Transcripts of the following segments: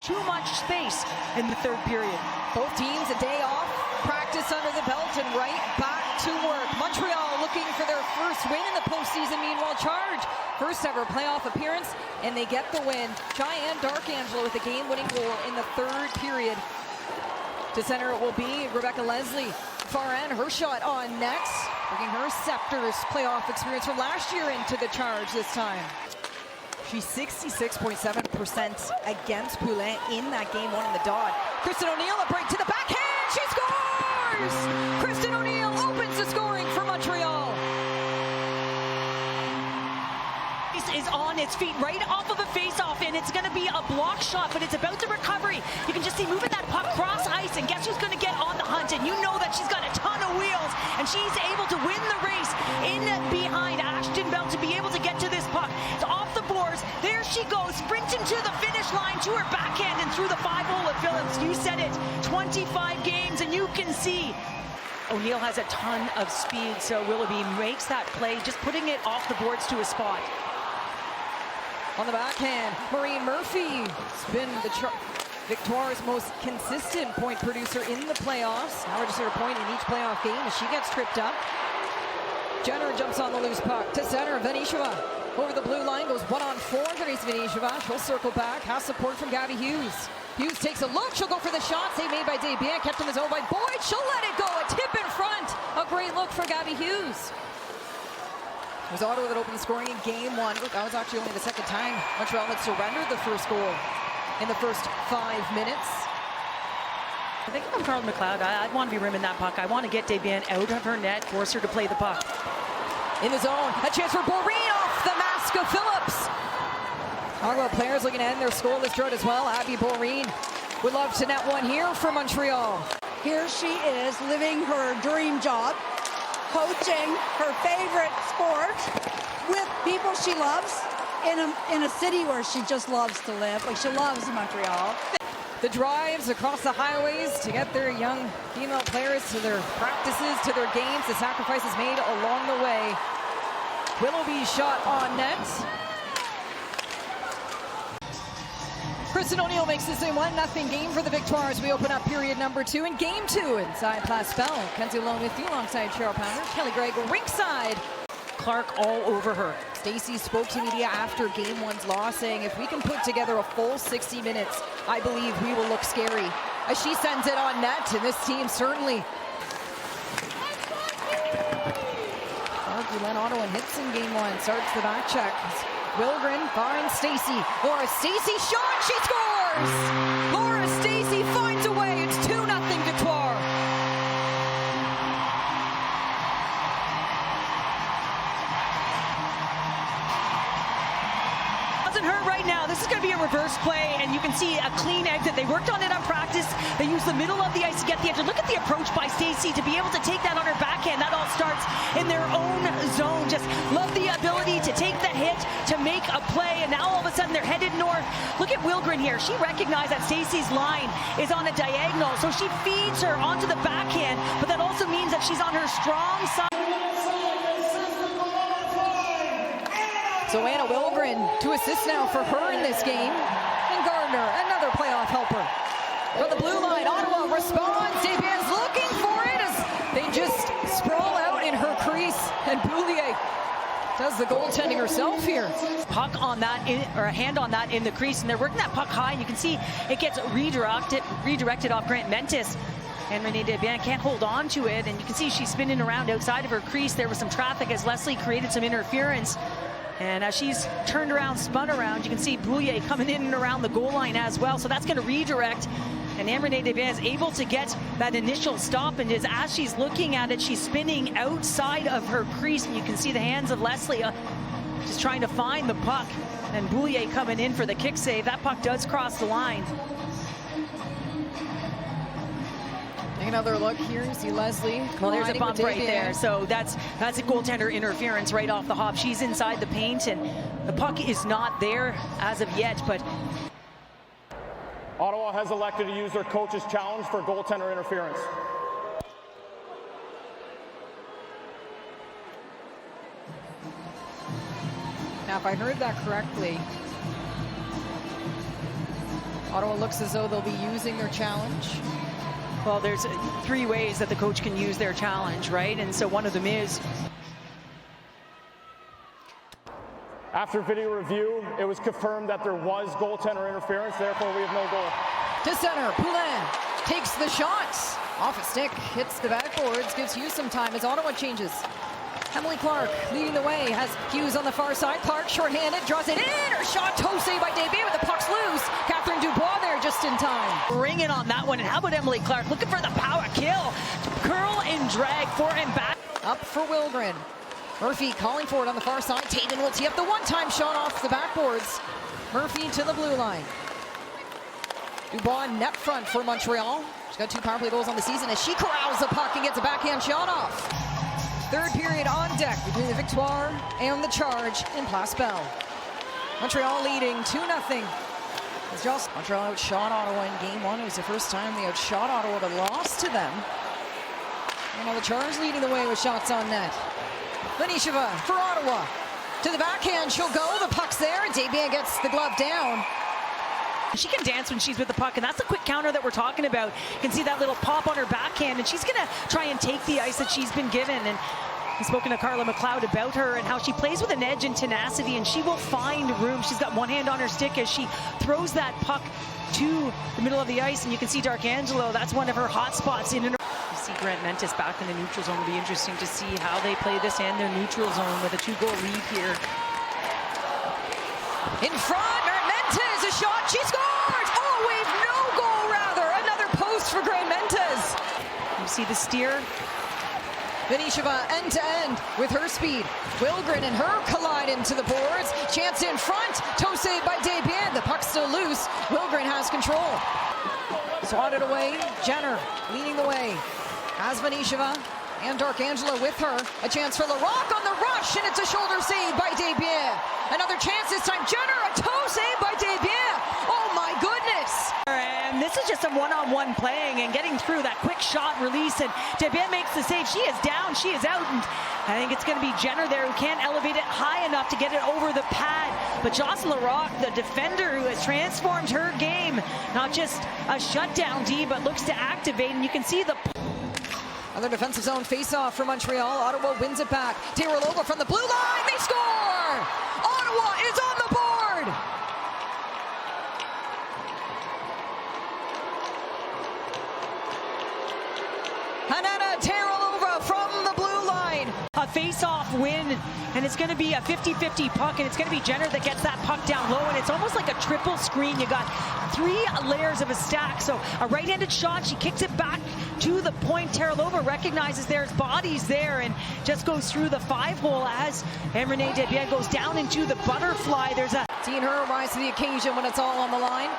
Too much space in the third period. Both teams a day off, practice under the belt, and right back to work. Montreal looking for their first win in the postseason. Meanwhile, Charge, first ever playoff appearance, and they get the win. Cheyenne Darkangelo with a game-winning goal in the third period. To center it will be Rebecca Leslie. Far end, her shot on next, bringing her Scepter's playoff experience from last year into the Charge this time. She's 66.7% against Poulin in that game one in the dot. Kristen O'Neill, a break to the backhand. She scores! Kristen O'Neill opens the scoring for Montreal. Is on its feet right off of a face-off, and it's going to be a block shot, but it's about the recovery. You can just see moving that puck cross ice, and guess who's going to get on the hunt? And you know that she's got a ton of wheels, and she's able to win the race in behind Ashton Bell to be able to get to this puck. It's off the boards. There she goes, sprinting to the finish line, to her backhand and through the 5-hole of Phillips. You said it, 25 games, and you can see O'Neill has a ton of speed, so Willoughby makes that play, just putting it off the boards to a spot. On the backhand, Maureen Murphy has been the Victoire's most consistent point producer in the playoffs. Now registered a point in each playoff game as she gets tripped up. Jenner jumps on the loose puck to center. Venishova over the blue line, goes 1-on-4 underneath Venishova. She'll circle back, has support from Gabby Hughes. Hughes takes a look, she'll go for the shot. Save made by Desbiens, kept in the zone by Boyd. She'll let it go, a tip in front. A great look for Gabby Hughes. It was Ottawa that opened the scoring in game one. Look, that was actually only the second time Montreal had surrendered the first goal in the first 5 minutes. I think if I'm Carl McLeod, I'd want to be rimming that puck. I want to get Desbiens out of her net, force her to play the puck. In the zone, a chance for Boreen off the mask of Phillips. Ottawa players looking to end their scoreless drought as well. Abby Boreen would love to net one here for Montreal. Here she is living her dream job, coaching her favorite sport with people she loves in a city where she just loves to live. Like, she loves Montreal. The drives across the highways to get their young female players to their practices, to their games, the sacrifices made along the way. Willoughby's shot on net. Kristen O'Neill makes this a 1-0 game for the Victoire as we open up period number 2 in game 2 inside Place Bell. Kenzie alone with you alongside Cheryl Pounder. Kelly Gregg ringside. Clark all over her. Stacy spoke to media after game 1's loss, saying if we can put together a full 60 minutes, I believe we will look scary. As she sends it on net, and this team certainly. Glen Ottawa hits in game 1, starts the back check. Wilgren finds Stacy. Laura Stacy shot, she scores! Laura Stacy finds a way, it's 2-0 Victoire. Doesn't hurt right now. This is going to be a reverse play, and you can see a clean exit. They worked on it on practice. They used the middle of the ice to get the exit. Look at the approach by Stacy to be able to take that on her backhand. That all starts in their own zone. Just love the ability to take the hit, to make a play, and now all of a sudden they're headed north. Look at Wilgren here. She recognized that Stacy's line is on a diagonal, so she feeds her onto the backhand, but that also means that she's on her strong side. So Anna Wilgren to assist now for her in this game. And Gardner, another playoff helper. From the blue line, Ottawa responds. Desbiens looking for it as they just sprawl out in her crease. And Boulier does the goaltending herself here. Puck on that, or a hand on that in the crease, and they're working that puck high, and you can see it gets redirected off Grant Mentis. And Renee Desbiens can't hold on to it, and you can see she's spinning around outside of her crease. There was some traffic as Leslie created some interference. And as she's turned around, spun around, you can see Boulier coming in and around the goal line as well. So that's going to redirect. And Renee Desbiens is able to get that initial stop. And as she's looking at it, she's spinning outside of her crease. And you can see the hands of Leslie just trying to find the puck. And Boulier coming in for the kick save. That puck does cross the line. Take another look here. You see Leslie. Well, there's a bump right there. So that's a goaltender interference right off the hop. She's inside the paint, and the puck is not there as of yet. But Ottawa has elected to use their coach's challenge for goaltender interference. Now, if I heard that correctly, Ottawa looks as though they'll be using their challenge. Well, there's 3 ways that the coach can use their challenge, right? And so one of them is... After video review, it was confirmed that there was goaltender interference, therefore we have no goal. To center, Poulin takes the shot. Off a stick, hits the backboards, gives Hughes some time as Ottawa changes. Emily Clark leading the way, has Hughes on the far side. Clark shorthanded, draws it in. Her shot, toe save by Desbiens, but the puck's loose. Catherine Dubois there just in time. Bring it on that one. And how about Emily Clark looking for the power kill? Curl and drag for and back. Up for Wilgren. Murphy calling for it on the far side. Taven will tee up the one-time shot off the backboards. Murphy to the blue line. Dubois net front for Montreal. She's got 2 power play goals on the season as she corrals the puck and gets a backhand shot off. Third period on deck between the Victoire and the Charge in Place Belle. Montreal leading 2-0. As Montreal outshot Ottawa in game 1. It was the first time they outshot Ottawa but lost to them. And now the Charge leading the way with shots on net. Vanisheva for Ottawa. To the backhand, she'll go. The puck's there. Desbiens gets the glove down. She can dance when she's with the puck, and that's the quick counter that we're talking about. You can see that little pop on her backhand, and she's going to try and take the ice that she's been given. And I've spoken to Carla McLeod about her and how she plays with an edge and tenacity, and she will find room. She's got one hand on her stick as she throws that puck to the middle of the ice, and you can see D'Arcangelo. That's one of her hot spots in and around. You see Grant Mentis back in the neutral zone. It'll be interesting to see how they play this in their neutral zone with a 2-goal lead here. In front, Mentis, a shot, she scores! Oh, wait, no goal rather. Another post for Grant Mentis. You see the steer. Vanisheva end to end with her speed. Wilgren and her collide into the boards. Chance in front, toe save by Desbiens. The puck's still loose. Wilgren has control. Swatted away, Jenner leading the way. Has Vanisheva and D'Arcangelo with her. A chance for Larocque on the rush, and it's a shoulder save by Desbiens. Another chance this time, Jenner, a toe save by Desbiens. Oh my goodness. And this is just some one-on-one playing and getting through that quick shot release, and Desbiens makes the save. She is down, she is out, and I think it's going to be Jenner there who can't elevate it high enough to get it over the pad. But Jocelyn Larocque, the defender who has transformed her game, not just a shutdown D, but looks to activate, and you can see the... Another defensive zone face-off for Montreal. Ottawa wins it back. Taylor from the blue line. They score! Ottawa is on the board! Hanana Taylor from the blue line. A face-off win, and it's going to be a 50-50 puck, and it's going to be Jenner that gets that puck down low, and it's almost like a triple screen. You got 3 layers of a stack. So a right-handed shot, she kicks it back to the point. Terralova recognizes there's bodies there and just goes through the 5-hole as Renee Desbiens goes down into the butterfly. There's a... Seeing her rise to the occasion when it's all on the line.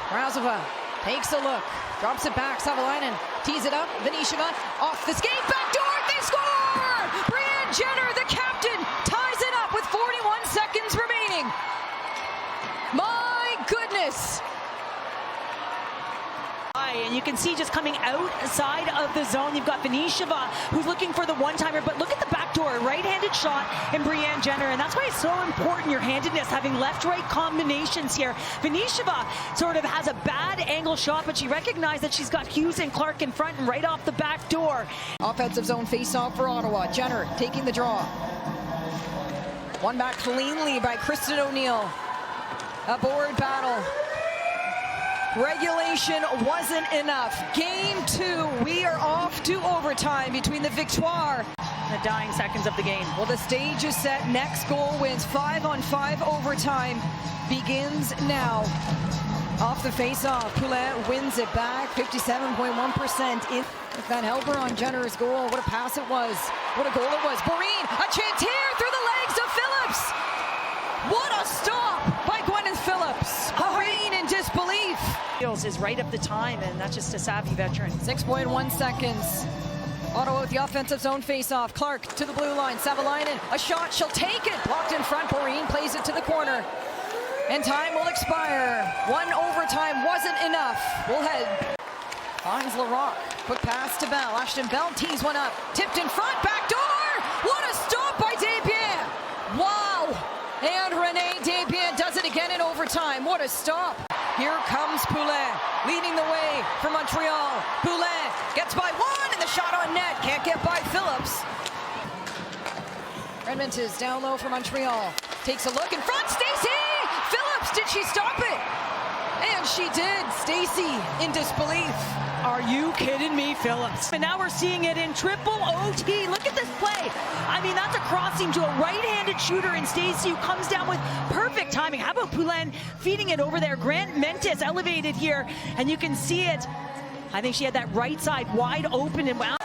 Razova takes a look, drops it back. Savalainen tees it up. Vanisheva off the skate, back door, they score! Brianne Jenner, the captain, ties it up with 41 seconds remaining. My goodness. And you can see just coming outside of the zone, you've got Vanisheva who's looking for the one-timer, but look at the back door, right-handed shot in Brianne Jenner, and that's why it's so important, your handedness, having left-right combinations here. Vanisheva sort of has a bad angle shot, but she recognized that she's got Hughes and Clark in front and right off the back door. Offensive zone face-off for Ottawa. Jenner taking the draw. One back cleanly by Kristen O'Neill. A board battle. Regulation wasn't enough. Game 2, we are off to overtime between the Victoire. The dying seconds of the game. Well, the stage is set. Next goal wins. 5-on-5 overtime begins now. Off the face-off, Poulin wins it back. 57.1% in. Van Helper on Jenner's goal. What a pass it was. What a goal it was. Boreen, a chance here through the legs of Phillips. What a stop by Gwyneth Phillips. Boreen in disbelief. Is right up the time, and that's just a savvy veteran. 6.1 seconds. Ottawa with the offensive zone face-off. Clark to the blue line. Savalainen, a shot, she'll take it. Blocked in front. Boreen plays it to the corner. And time will expire. One overtime wasn't enough. We'll head. Finds Larocque. Quick pass to Bell. Ashton Bell tees one up. Tipped in front. Back door. What a stop by Desbiens. Wow. And Renee Desbiens does it again in overtime. What a stop. Here comes Poulin, leading the way for Montreal. Poulin gets by one, and the shot on net. Can't get by Phillips. Redmond is down low for Montreal. Takes a look in front. Stacy! Phillips, did she stop it? And she did. Stacy in disbelief. Are you kidding me, Phillips? And now we're seeing it in triple OT. Look at this play. I mean, that's a crossing to a right-handed shooter in Stacy, who comes down with perfect timing. How about Poulin feeding it over there? Grant Mentis elevated here, and you can see it. I think she had that right side wide open and wow.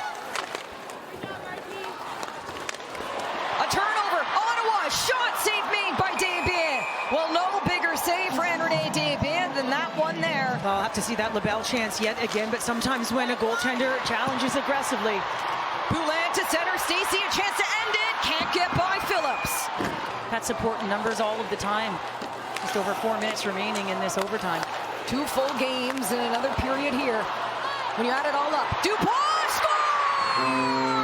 A turnover. Ottawa. Shot save made by Desbiens. Well, no bigger save for Renee Desbiens than that one there. Well, I'll have to see that LaBelle chance yet again, but sometimes when a goaltender challenges aggressively. Poulin to center. Stacy, a chance to end it. Can't get by Phillips. That's supporting numbers all of the time. Just over 4 minutes remaining in this overtime. 2 full games and another period here. When you add it all up, Dubois scores!